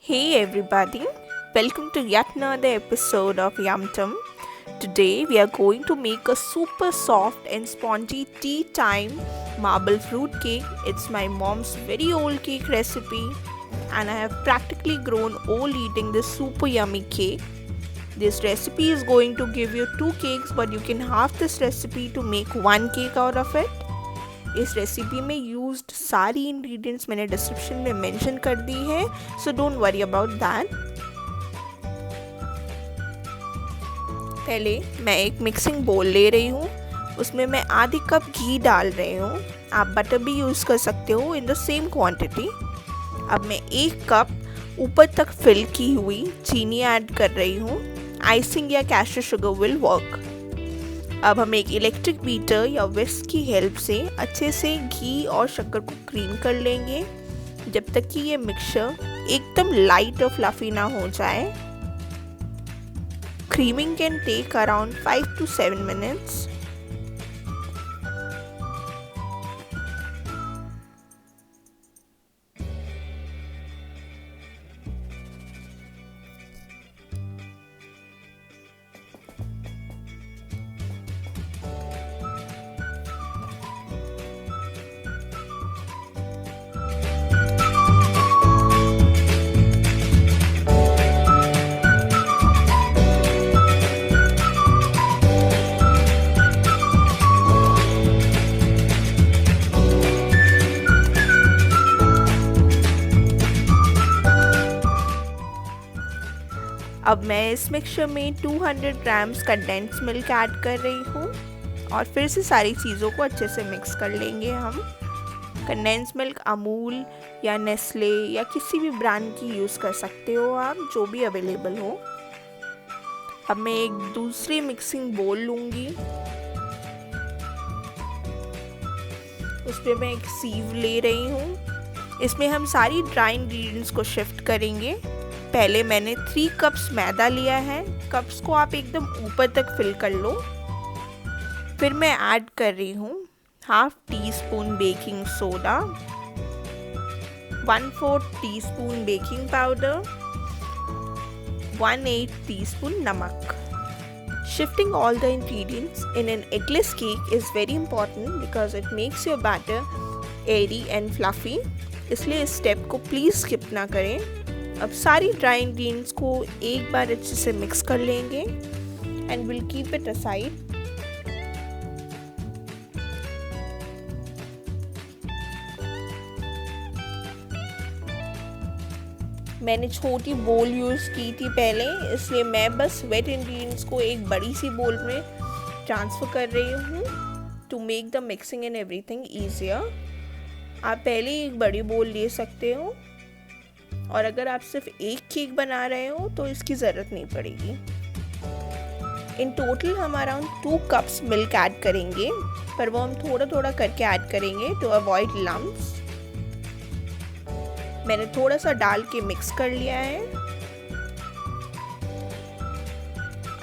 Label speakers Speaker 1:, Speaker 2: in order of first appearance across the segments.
Speaker 1: Hey everybody, welcome to yet another episode of Yum Tum. Today we are going to make a super soft and spongy tea time marble fruit cake. It's my mom's very old cake recipe and I have practically grown old eating this super yummy cake. This recipe is going to give you two cakes but you can halve this recipe to make one cake out of it. इस recipe में used सारी ingredients मैंने description में mention कर दी है, so don't worry about that. पहले मैं एक मिक्सिंग बोल ले रही हूँ, उसमें मैं आधी कप घी डाल रही हूँ। आप बटर भी यूज़ कर सकते हो इन द सेम क्वांटिटी। अब मैं एक कप ऊपर तक फिल की हुई चीनी ऐड कर रही हूँ। आइसिंग या कैशू शुगर विल वर्क। अब हम एक इलेक्ट्रिक बीटर या विस्क की हेल्प से अच्छे से घी और शक्कर को क्रीम कर लेंगे जब तक कि ये मिक्सचर एकदम लाइट और फ्लफी ना हो जाए। Creaming can take around 5 to 7 minutes। अब मैं इस मिक्सचर में 200 ग्राम्स कंडेंस मिल्क ऐड कर रही हूँ और फिर से सारी चीज़ों को अच्छे से मिक्स कर लेंगे हम। कंडेंस मिल्क अमूल या नेस्ले या किसी भी ब्रांड की यूज़ कर सकते हो आप, जो भी अवेलेबल हो। अब मैं एक दूसरी मिक्सिंग बोल लूँगी, उस पर मैं एक सीव ले रही हूँ। इसमें हम सारी ड्राई इंग्रेडिएंट्स को शिफ्ट करेंगे। पहले मैंने 3 कप्स मैदा लिया है। कप्स को आप एकदम ऊपर तक फिल कर लो। फिर मैं ऐड कर रही हूँ half tea spoon baking soda, 1/4 teaspoon baking powder, 1/8 teaspoon नमक। Shifting all the ingredients in an eggless cake is very important because it makes your batter airy and fluffy। इसलिए इस स्टेप को प्लीज़ स्किप ना करें। अब सारी dry ingredients को एक बार अच्छे से मिक्स कर लेंगे and will keep it aside. मैंने छोटी बोल यूज़ की थी पहले, इसलिए मैं बस वेट इंग्रेडिएंट्स को एक बड़ी सी बोल में ट्रांसफ़र कर रही हूँ to make the mixing and everything easier. आप पहले एक बड़ी बोल ले सकते हो और अगर आप सिर्फ एक केक बना रहे हो तो इसकी ज़रूरत नहीं पड़ेगी। इन टोटल हम अराउंड 2 कप्स मिल्क ऐड करेंगे, पर वो हम थोड़ा थोड़ा करके ऐड करेंगे टू अवॉइड लम्प्स। मैंने थोड़ा सा डाल के मिक्स कर लिया है।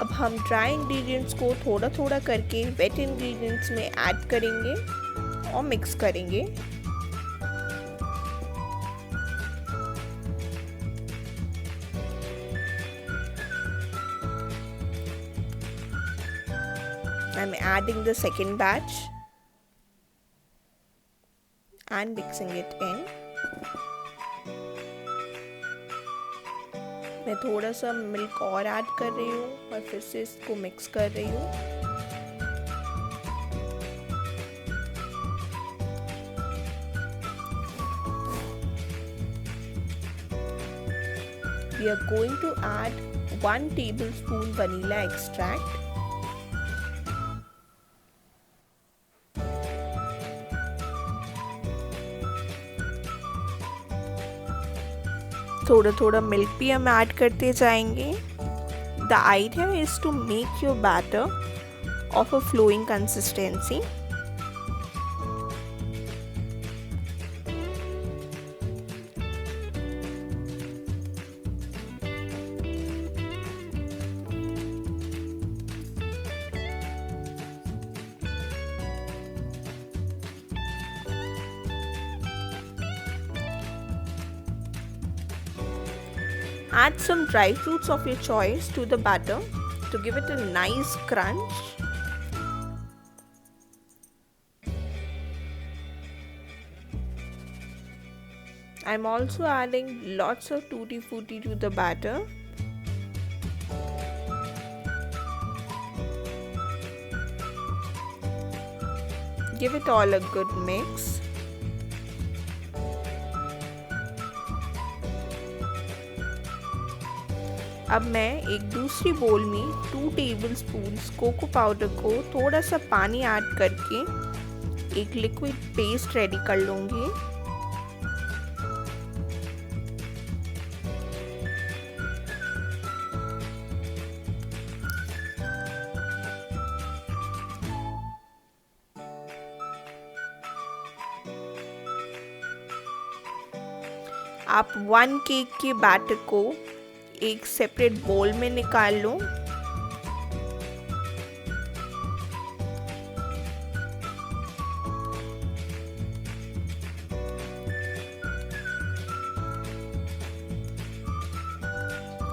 Speaker 1: अब हम ड्राई इंग्रेडिएंट्स को थोड़ा थोड़ा करके वेट इंग्रेडिएंट्स में ऐड करेंगे और मिक्स करेंगे। I'm adding the second batch and mixing it in। मैं थोड़ा सा मिल्क और ऐड कर रही हूँ और फिर से इसको मिक्स कर रही हूँ। We are going to add 1 tablespoon vanilla extract। थोड़ा थोड़ा मिल्क भी हम ऐड करते जाएंगे। The idea is to make your batter of a flowing consistency. Add some dry fruits of your choice to the batter to give it a nice crunch. I'm also adding lots of tutti frutti to the batter. Give it all a good mix. अब मैं एक दूसरी बोल में 2 tablespoons cocoa powder को थोड़ा सा पानी ऐड करके एक लिक्विड पेस्ट रेडी कर लूँगी। आप 1 केक के बैटर को एक सेपरेट बोल में निकाल लो।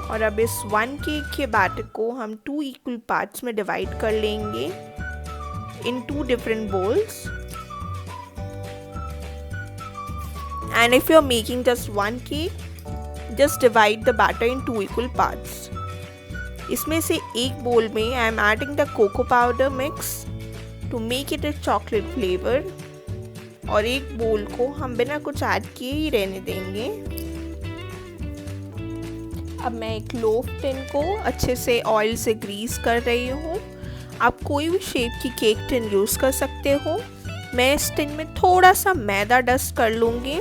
Speaker 1: और अब इस 1 केक के बैटर को हम 2 इक्वल पार्ट्स में डिवाइड कर लेंगे इन 2 different bowls. And if you're making just 1 cake, just divide the batter in 2 equal parts. इसमें से एक bowl में I am adding the cocoa powder mix to make it a chocolate flavor, और एक bowl को हम बिना कुछ ऐड किए ही रहने देंगे। अब मैं एक लोफ टिन को अच्छे से ऑयल से ग्रीस कर रही हूँ। आप कोई भी शेप की केक टिन यूज़ कर सकते हो। मैं इस टिन में थोड़ा सा मैदा डस्ट कर लूँगी।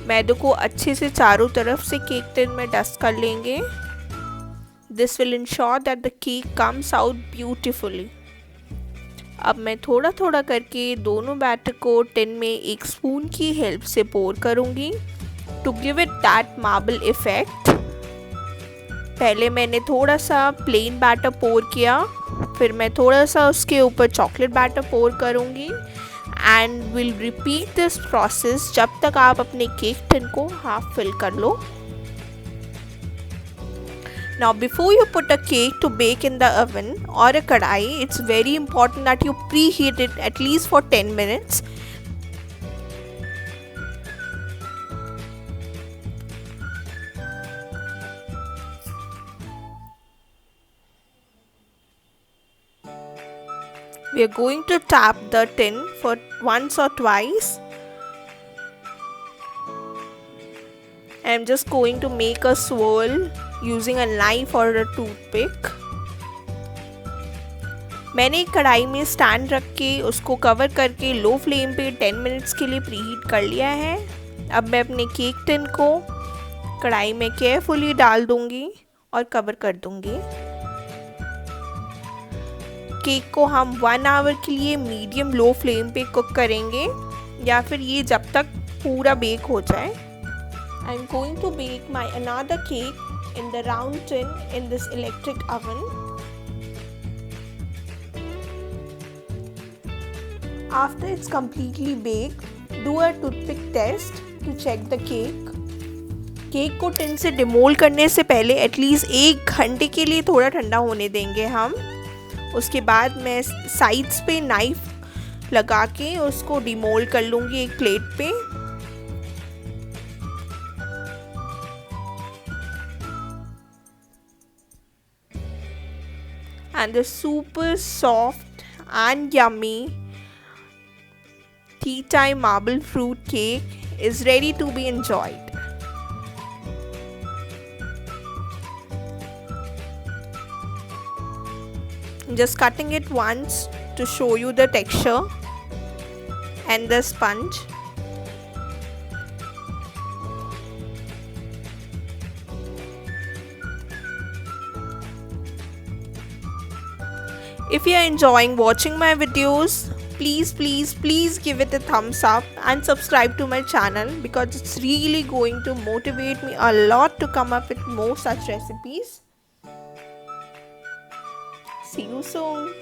Speaker 1: मैदे को अच्छे से चारों तरफ से केक टिन में डस्ट कर लेंगे। This will ensure that the cake comes out beautifully. अब मैं थोड़ा थोड़ा करके दोनों बैटर को टिन में एक स्पून की हेल्प से पोर करूँगी to give it that marble effect. पहले मैंने थोड़ा सा प्लेन बैटर पोर किया, फिर मैं थोड़ा सा उसके ऊपर चॉकलेट बैटर पोर करूँगी and will repeat this process जब तक आप अपने केक टिन को हाफ फिल कर लो। Now before you put a cake to bake in the oven or a kadai, it's very important that you preheat it at least for 10 minutes. We are going to tap the tin for once or twice. I'm just going to make a swirl using a knife or a toothpick. मैंने एक कढ़ाई में stand रख के उसको cover करके low flame पे 10 minutes के लिए प्रीहीट कर लिया है। अब मैं अपने केक टिन को कढ़ाई में केयरफुली डाल दूंगी और कवर कर दूंगी। केक को हम 1 आवर के लिए मीडियम लो फ्लेम पे कुक करेंगे या फिर ये जब तक पूरा बेक हो जाए। I am going to bake my another cake in the round tin in this electric oven. After it's completely baked, do a toothpick test to check the cake. Cake को टिन से demould करने से पहले at least 1 घंटे के लिए थोड़ा ठंडा होने देंगे हम। उसके बाद मैं साइड्स पे नाइफ लगा के उसको डिमोल्ड कर लूँगी एक प्लेट पे। And the super soft and yummy tea time marble fruit cake is ready to be enjoyed. I'm just cutting it once to show you the texture and the sponge. If you are enjoying watching my videos, please give it a thumbs up and subscribe to my channel because it's really going to motivate me a lot to come up with more such recipes. See you soon.